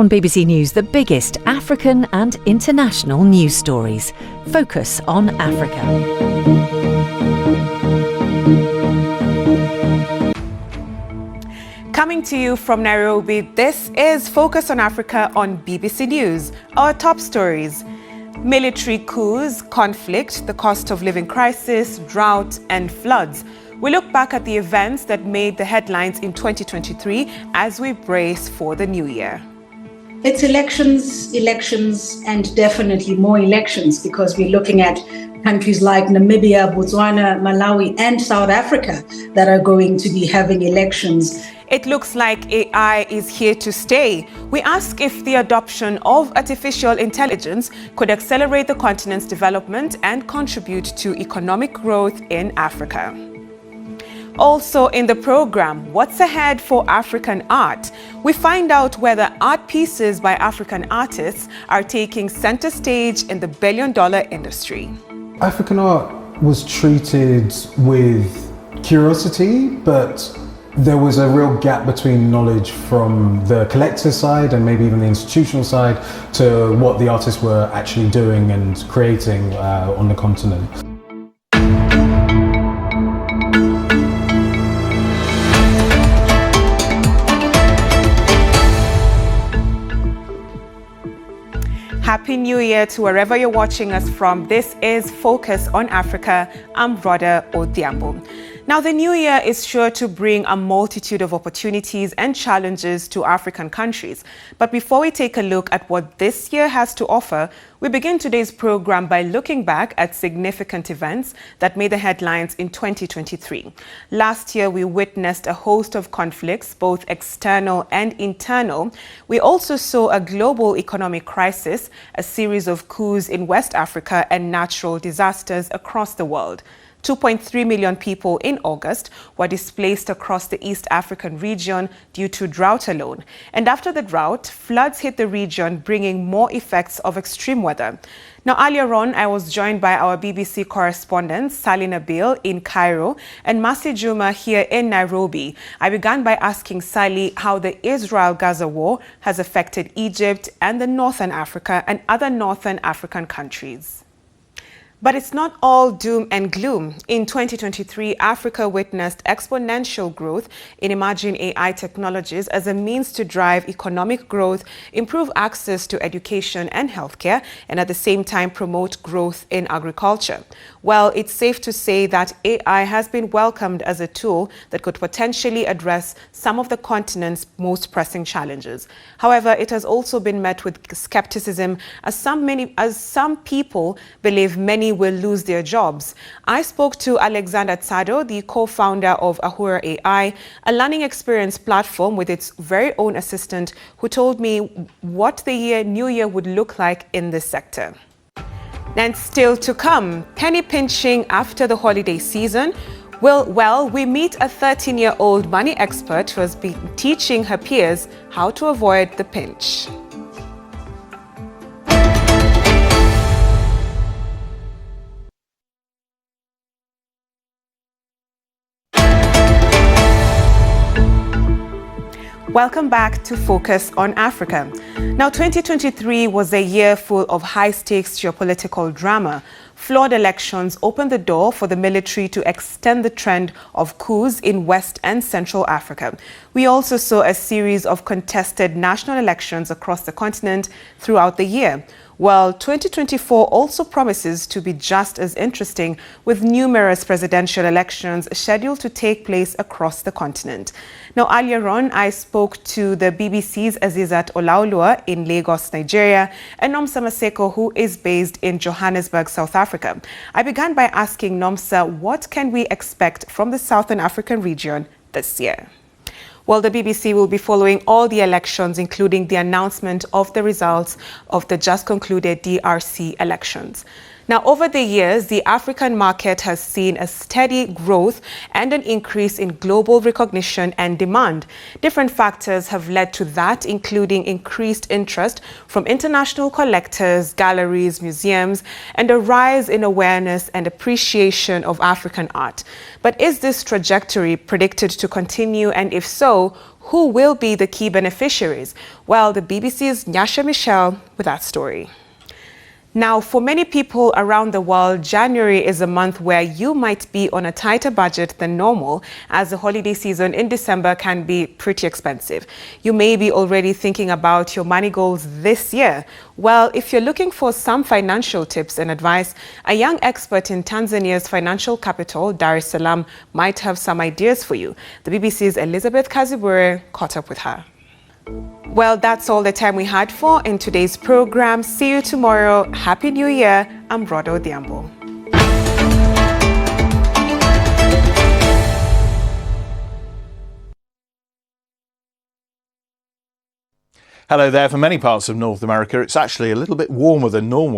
on BBC News, the biggest African and international news stories. Focus on Africa. Coming to you from Nairobi, this is Focus on Africa on BBC News. Our top stories: military coups, conflict, the cost of living crisis, drought and floods. We look back at the events that made the headlines in 2023 as we brace for the new year. It's elections, and definitely more elections, because we're looking at countries like Namibia, Botswana, Malawi, and South Africa that are going to be having elections. It looks like AI is here to stay. We ask if the adoption of artificial intelligence could accelerate the continent's development and contribute to economic growth in Africa. Also in the program, what's ahead for African art? We find out whether art pieces by African artists are taking center stage in the billion-dollar industry. African art was treated with curiosity, but there was a real gap between knowledge from the collector side and maybe even the institutional side to what the artists were actually doing and creating on the continent. Happy New Year to wherever you're watching us from. This is Focus on Africa. I'm Rhoda Odhiambo. Now, the new year is sure to bring a multitude of opportunities and challenges to African countries. But before we take a look at what this year has to offer, we begin today's program by looking back at significant events that made the headlines in 2023. Last year, we witnessed a host of conflicts, both external and internal. We also saw a global economic crisis, a series of coups in West Africa, and natural disasters across the world. 2.3 million people in August were displaced across the East African region due to drought alone. And after the drought, floods hit the region, bringing more effects of extreme weather. Now, earlier on, I was joined by our BBC correspondents, Sally Nabil in Cairo and Masi Juma here in Nairobi. I began by asking Sally how the Israel-Gaza war has affected Egypt and the Northern Africa and other Northern African countries. But it's not all doom and gloom. In 2023, Africa witnessed exponential growth in emerging AI technologies as a means to drive economic growth, improve access to education and healthcare, and at the same time promote growth in agriculture. Well, it's safe to say that AI has been welcomed as a tool that could potentially address some of the continent's most pressing challenges. However, it has also been met with skepticism as some people believe many will lose their jobs. I spoke to Alexander Tsado, the co-founder of Ahura AI, a learning experience platform with its very own assistant, who told me what the new year would look like in this sector. And still to come, penny pinching after the holiday season. Well, we meet a 13-year-old money expert who has been teaching her peers how to avoid the pinch. Welcome back to Focus on Africa. Now, 2023 was a year full of high-stakes geopolitical drama. Flawed elections opened the door for the military to extend the trend of coups in West and Central Africa. We also saw a series of contested national elections across the continent throughout the year. Well, 2024 also promises to be just as interesting, with numerous presidential elections scheduled to take place across the continent. Now, earlier on, I spoke to the BBC's Azizat Olaoluwa in Lagos, Nigeria, and Nomsa Maseko, who is based in Johannesburg, South Africa. I began by asking Nomsa, what can we expect from the Southern African region this year? Well, the BBC will be following all the elections, including the announcement of the results of the just concluded DRC elections. Now, over the years, the African market has seen a steady growth and an increase in global recognition and demand. Different factors have led to that, including increased interest from international collectors, galleries, museums, and a rise in awareness and appreciation of African art. But is this trajectory predicted to continue? And if so, who will be the key beneficiaries? Well, the BBC's Nyasha Michelle with that story. Now, for many people around the world, January is a month where you might be on a tighter budget than normal, as the holiday season in December can be pretty expensive. You may be already thinking about your money goals this year. Well, if you're looking for some financial tips and advice, a young expert in Tanzania's financial capital, Dar es Salaam, might have some ideas for you. The BBC's Elizabeth Kazibure caught up with her. Well, that's all the time we had for in today's program. See you tomorrow. Happy New Year. I'm Rhoda Odhiambo. Hello there. For many parts of North America, it's actually a little bit warmer than normal